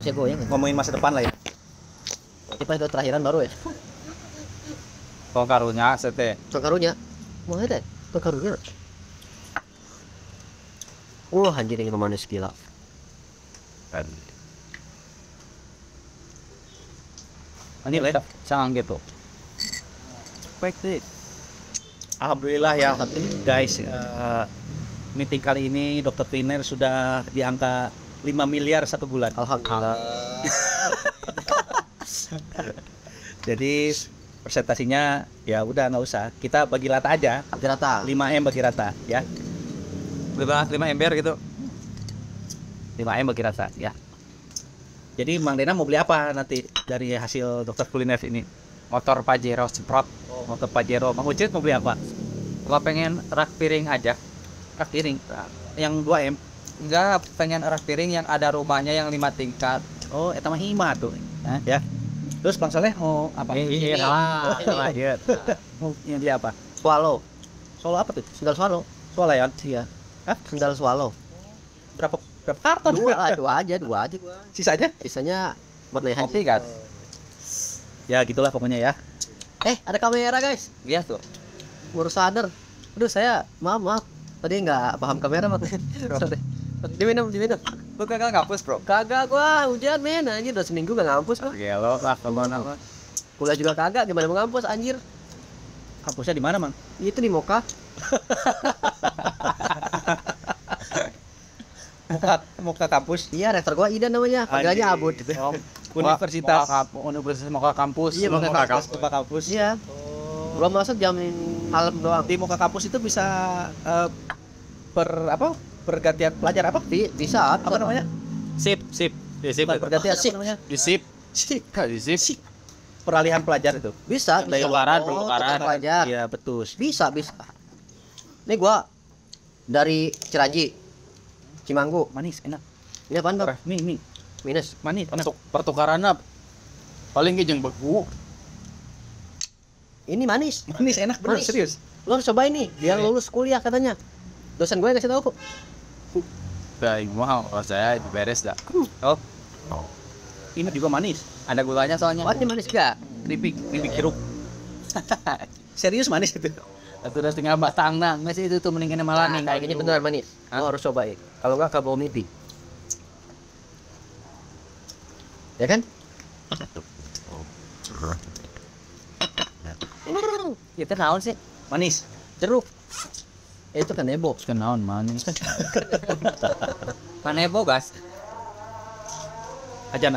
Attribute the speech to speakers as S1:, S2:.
S1: Saya goyang.
S2: Ngomongin masa depan lah ya.
S1: Tipe itu terakhiran baru ya.
S3: Kok karunya sete.
S1: Soal karunya. Mau ada? Soal karunya. Anjir ini manis gila.
S2: Ini lah.
S3: Sangat gitu.
S2: Baik deh. Alhamdulillah ya guys, meeting kali ini Dokter Trainer sudah di angka 5 miliar satu bulan.
S1: Alhamdulillah.
S2: Jadi presentasinya ya udah nggak usah, kita bagi rata aja.
S1: Bagi rata.
S2: 5M bagi rata ya.
S3: 5 ember gitu.
S2: 5M bagi rata ya. Jadi Mang Dena mau beli apa nanti dari hasil Dokter Kuliner ini?
S3: Motor Pajero Sprot.
S2: Motor Pajero. Mang Ucit mau beli apa?
S3: Kalau pengen rak piring aja.
S2: Rak piring. Yang 2M.
S3: Enggak, pengen rak piring yang ada rumahnya yang 5 tingkat.
S2: Oh, eta mah hima tuh. Ya. Terus Bang Soleh mau apa?
S3: Iya lah.
S2: Mau yang beli apa?
S1: Swallow.
S2: Solo apa tuh?
S1: Sendal swallow.
S2: Swalayan. Iya. Hah?
S1: Sendal swallow.
S2: Berapa karton?
S1: Dua aja.
S2: Sisanya?
S1: Sisanya buat lehan.
S3: Kopi kan?
S2: Ya gitulah pokoknya ya.
S1: Ada kamera guys.
S3: Iya tuh.
S1: Baru sadar. Aduh saya maaf. Tadi nggak paham kamera makanya. Sorry. Diminum.
S3: Lu kagak ngapus, Bro?
S1: Kagak gua hujan men anjir udah seminggu gak ngampus gua.
S3: Gelo lah kemana.
S1: Kuliah juga kagak gimana mau ngampus anjir.
S2: Kampusnya di mana, Mang?
S1: Itu di Moka.
S2: Moka kampus.
S1: Iya rektor gua Ida namanya. Panggilannya Abud.
S2: Universitas
S3: Moka kampus.
S1: Iya, Moka kampus.
S2: Moka kampus.
S1: Iya. Gua masuk jam malam doang.
S2: Di Moka kampus itu bisa pergantian pelajar apa?
S1: Bisa
S2: Apa namanya?
S3: Sip. Di sip.
S2: Bukan pergantian
S1: Sip.
S2: apa namanya?
S3: Di sip.
S1: Sip.
S3: Di sip.
S2: Peralihan pelajar itu.
S1: Bisa.
S3: Pertukaran.
S1: Pelajar.
S2: Iya, betul.
S1: Bisa. Nih gua dari Ciranji, Cimanggu.
S2: Manis, enak.
S1: Ini apaan bang?
S2: Mie.
S1: Minus.
S2: Manis, enak.
S3: Pertukaran apa? Paling jeung beku.
S1: Ini manis.
S2: Manis, enak bener,
S1: Manis.
S2: serius.
S1: Lo harus cobain nih. Biar lulus kuliah katanya. Dosen gue kasih tahu kok.
S3: Baik, mau saya beres dah.
S2: Oh. Ini juga manis.
S3: Ada gulanya soalnya.
S1: Wah ini manis gak?
S2: Keripik jeruk. Serius manis itu.
S3: Satu udah setengah batang nang. Masih itu tuh mendingan malah nih.
S1: Kayaknya beneran manis. Lo harus cobain. Kalau enggak ke bawah mimpi. Ya kan?
S3: Kita naon sih?
S2: Manis.
S1: Jeruk. Itu kan Nebo.
S3: Kenaon manis. Kanebo gas.
S2: Ajan.